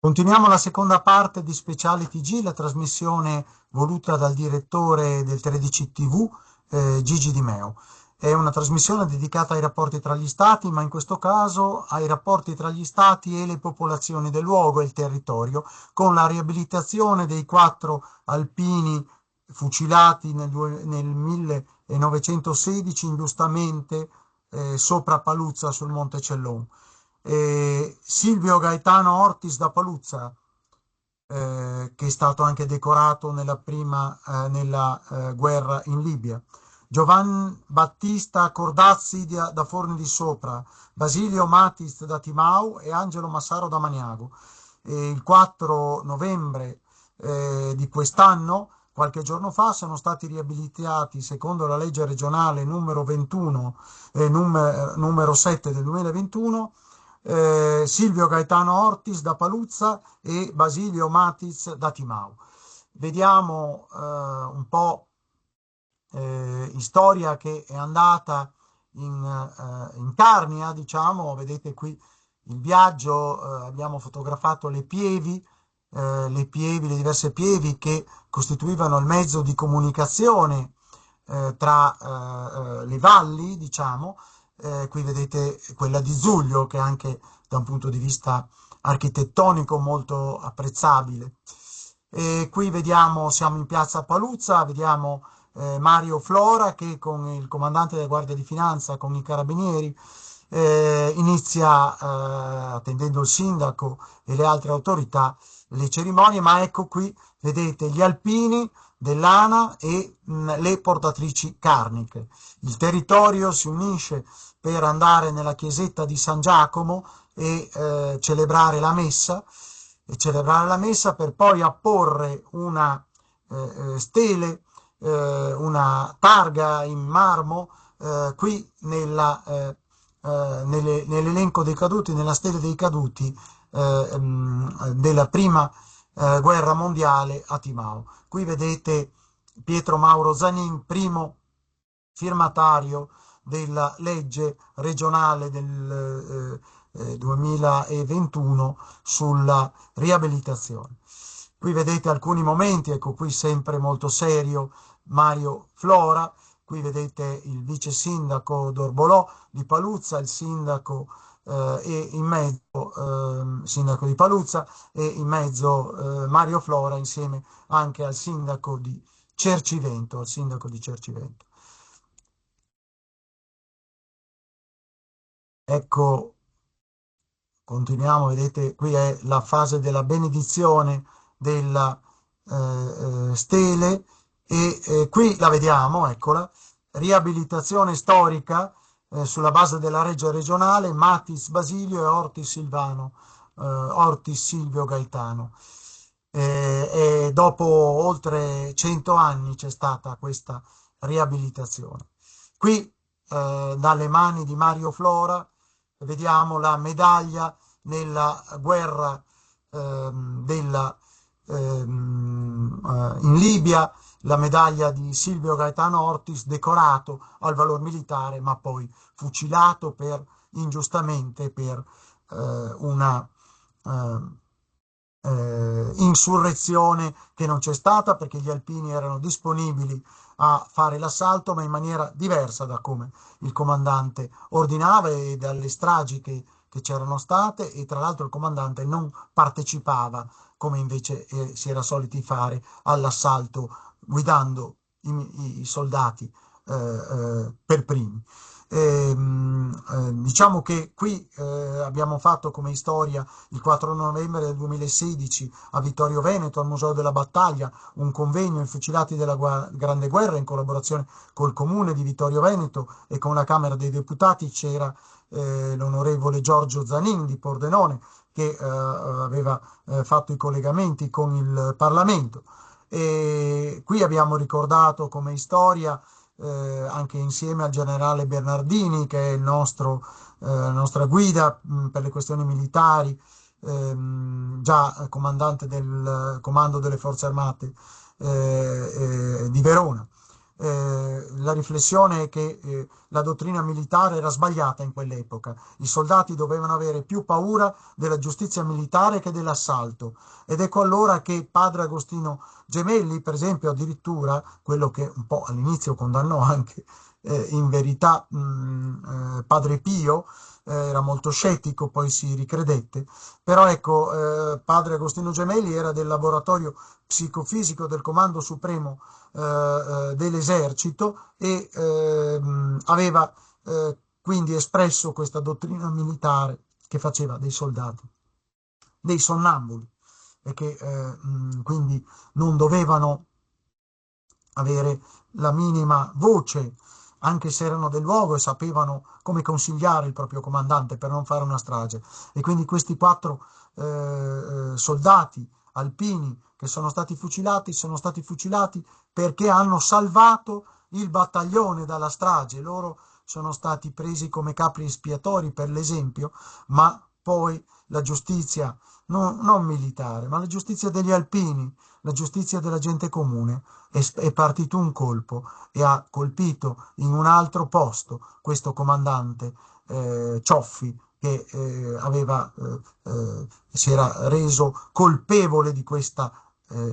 Continuiamo la seconda parte di Speciali TG, la trasmissione voluta dal direttore del 13 TV, Gigi Di Meo. È una trasmissione dedicata ai rapporti tra gli stati, ma in questo caso ai rapporti tra gli stati e le popolazioni del luogo e il territorio, con la riabilitazione dei 4 alpini fucilati nel 1916 ingiustamente sopra Paluzza sul Monte Cellon. Silvio Gaetano Ortis da Paluzza, che è stato anche decorato nella guerra in Libia. Giovanni Battista Cordazzi da Forni di Sopra, Basilio Matiz da Timau e Angelo Massaro da Maniago. Il 4 novembre di quest'anno, qualche giorno fa, sono stati riabilitati, secondo la legge regionale numero 21 e numero 7 del 2021, Silvio Gaetano Ortis da Paluzza e Basilio Matiz da Timau. Vediamo un po' storia che è andata in Carnia, diciamo. Vedete qui il viaggio, abbiamo fotografato le diverse pievi che costituivano il mezzo di comunicazione tra le valli, diciamo. Qui vedete quella di Zuglio, che è anche da un punto di vista architettonico molto apprezzabile. E qui vediamo, siamo in piazza Paluzza, vediamo Mario Flora che con il comandante della Guardia di Finanza, con i carabinieri, inizia, attendendo il sindaco e le altre autorità, le cerimonie, ma ecco qui, vedete, gli alpini dell'ANA e le portatrici carniche. Il territorio si unisce per andare nella chiesetta di San Giacomo e celebrare la messa per poi apporre una stele, una targa in marmo qui nell'elenco dei caduti, nella stele dei caduti della prima guerra mondiale a Timao. Qui vedete Pietro Mauro Zanin, primo firmatario della legge regionale del 2021 sulla riabilitazione. Qui vedete alcuni momenti, ecco qui sempre molto serio Mario Flora, qui vedete il vice sindaco Dorbolò di Paluzza, il sindaco e in mezzo sindaco di Paluzza e in mezzo Mario Flora insieme anche al sindaco di Cercivento, al sindaco di Cercivento. Ecco, continuiamo, vedete, qui è la fase della benedizione della stele e qui la vediamo, eccola, riabilitazione storica sulla base della legge regionale, Matis Basilio e Ortis Silvio Gaetano. E dopo oltre 100 anni c'è stata questa riabilitazione. Qui dalle mani di Mario Flora vediamo la medaglia nella guerra in Libia, la medaglia di Silvio Gaetano Ortis, decorato al valor militare, ma poi fucilato ingiustamente per una insurrezione che non c'è stata, perché gli alpini erano disponibili a fare l'assalto, ma in maniera diversa da come il comandante ordinava e dalle stragi che c'erano state, e tra l'altro il comandante non partecipava, come invece si era soliti fare, all'assalto guidando i soldati per primi. Diciamo che qui abbiamo fatto come storia il 4 novembre del 2016 a Vittorio Veneto, al Museo della Battaglia, un convegno I fucilati della Grande Guerra in collaborazione col Comune di Vittorio Veneto e con la Camera dei Deputati. C'era l'onorevole Giorgio Zanin di Pordenone che aveva fatto i collegamenti con il Parlamento. E qui abbiamo ricordato come storia anche insieme al generale Bernardini, che è la nostra guida per le questioni militari, già comandante del comando delle forze armate di Verona. la riflessione è che la dottrina militare era sbagliata in quell'epoca. I soldati dovevano avere più paura della giustizia militare che dell'assalto. Ed ecco allora che padre Agostino Gemelli, per esempio, addirittura, quello che un po' all'inizio condannò anche in verità padre Pio, era molto scettico, poi si ricredette, però ecco, padre Agostino Gemelli era del laboratorio psicofisico del Comando Supremo dell'esercito e aveva quindi espresso questa dottrina militare che faceva dei soldati, dei sonnambuli, e che quindi non dovevano avere la minima voce, anche se erano del luogo e sapevano come consigliare il proprio comandante per non fare una strage. E quindi questi 4 soldati alpini che sono stati fucilati perché hanno salvato il battaglione dalla strage. Loro sono stati presi come capri espiatori per l'esempio, ma poi la giustizia non militare, ma la giustizia degli alpini, la giustizia della gente comune, è partito un colpo e ha colpito in un altro posto questo comandante Cioffi che si era reso colpevole di questa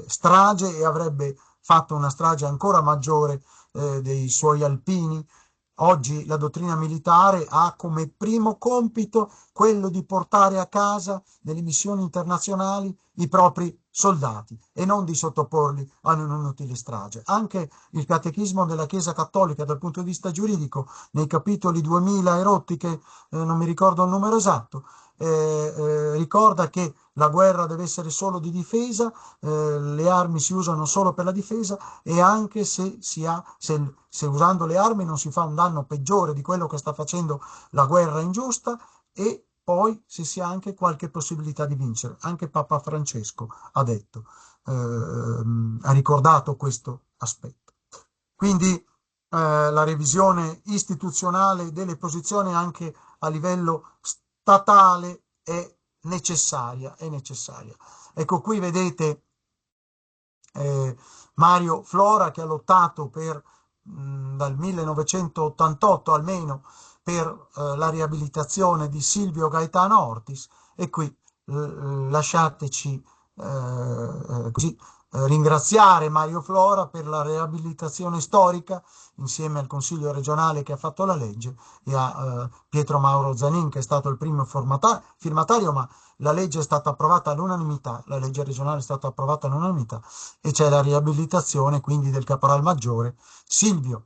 strage e avrebbe fatto una strage ancora maggiore dei suoi alpini. Oggi la dottrina militare ha come primo compito quello di portare a casa nelle missioni internazionali i propri soldati e non di sottoporli a un'inutile strage. Anche il catechismo della Chiesa Cattolica dal punto di vista giuridico, nei capitoli 2000 e rotti, che non mi ricordo il numero esatto, ricorda che la guerra deve essere solo di difesa, le armi si usano solo per la difesa e anche se usando le armi non si fa un danno peggiore di quello che sta facendo la guerra ingiusta, e poi se si ha anche qualche possibilità di vincere. Anche Papa Francesco ha detto, ha ricordato questo aspetto. Quindi la revisione istituzionale delle posizioni anche a livello statale è necessaria, è necessaria. Ecco qui vedete Mario Flora che ha lottato dal 1988 almeno per la riabilitazione di Silvio Gaetano Ortis, e qui lasciateci così ringraziare Mario Flora per la riabilitazione storica insieme al Consiglio regionale che ha fatto la legge e a Pietro Mauro Zanin che è stato il primo firmatario, ma la legge è stata approvata all'unanimità, la legge regionale è stata approvata all'unanimità e c'è la riabilitazione quindi del caporal maggiore Silvio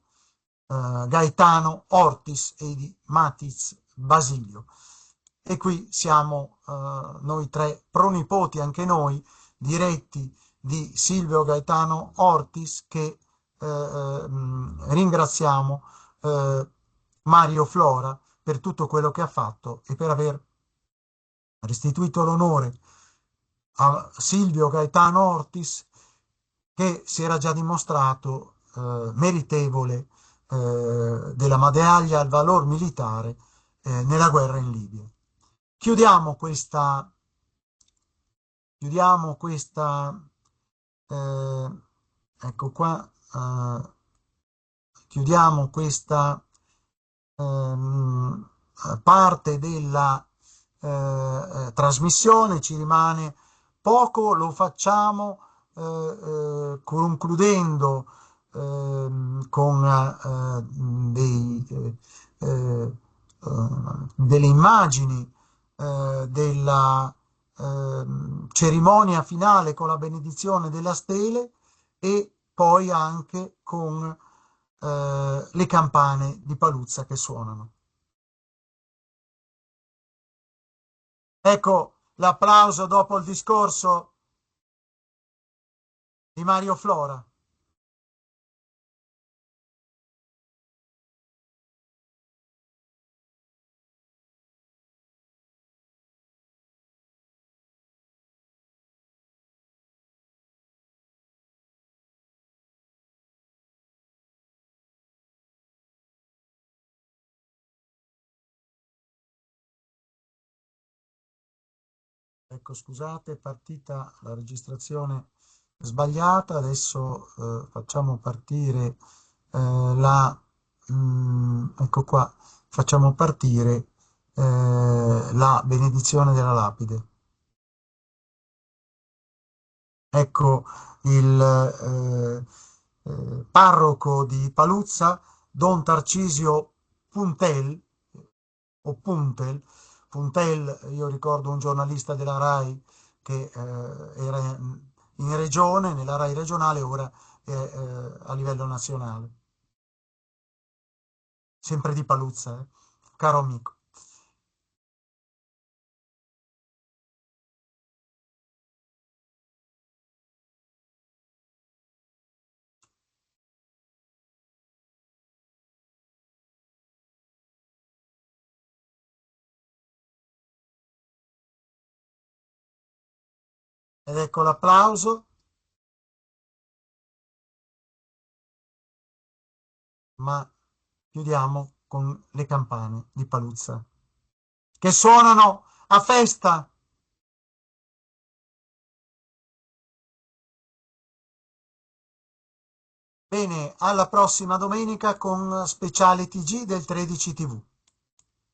Gaetano Ortis e di Matiz Basilio. E qui siamo noi 3 pronipoti, anche noi, diretti di Silvio Gaetano Ortis, che ringraziamo Mario Flora per tutto quello che ha fatto e per aver restituito l'onore a Silvio Gaetano Ortis, che si era già dimostrato meritevole della medaglia al valor militare nella guerra in Libia. Chiudiamo questa eh, ecco qua, chiudiamo questa ehm, parte della trasmissione, ci rimane poco, lo facciamo concludendo con delle immagini della cerimonia finale con la benedizione della stele e poi anche con le campane di Paluzza che suonano. Ecco l'applauso dopo il discorso di Mario Flora. Ecco, scusate, è partita la registrazione sbagliata, adesso facciamo partire ecco qua, facciamo partire la benedizione della lapide. Ecco il parroco di Paluzza, Don Tarcisio Puntel, o Puntel. Puntel, io ricordo un giornalista della RAI che era in regione, nella RAI regionale, ora è a livello nazionale, sempre di Paluzza, caro amico. Ed ecco l'applauso, ma chiudiamo con le campane di Paluzza, che suonano a festa. Bene, alla prossima domenica con speciale TG del 13 TV.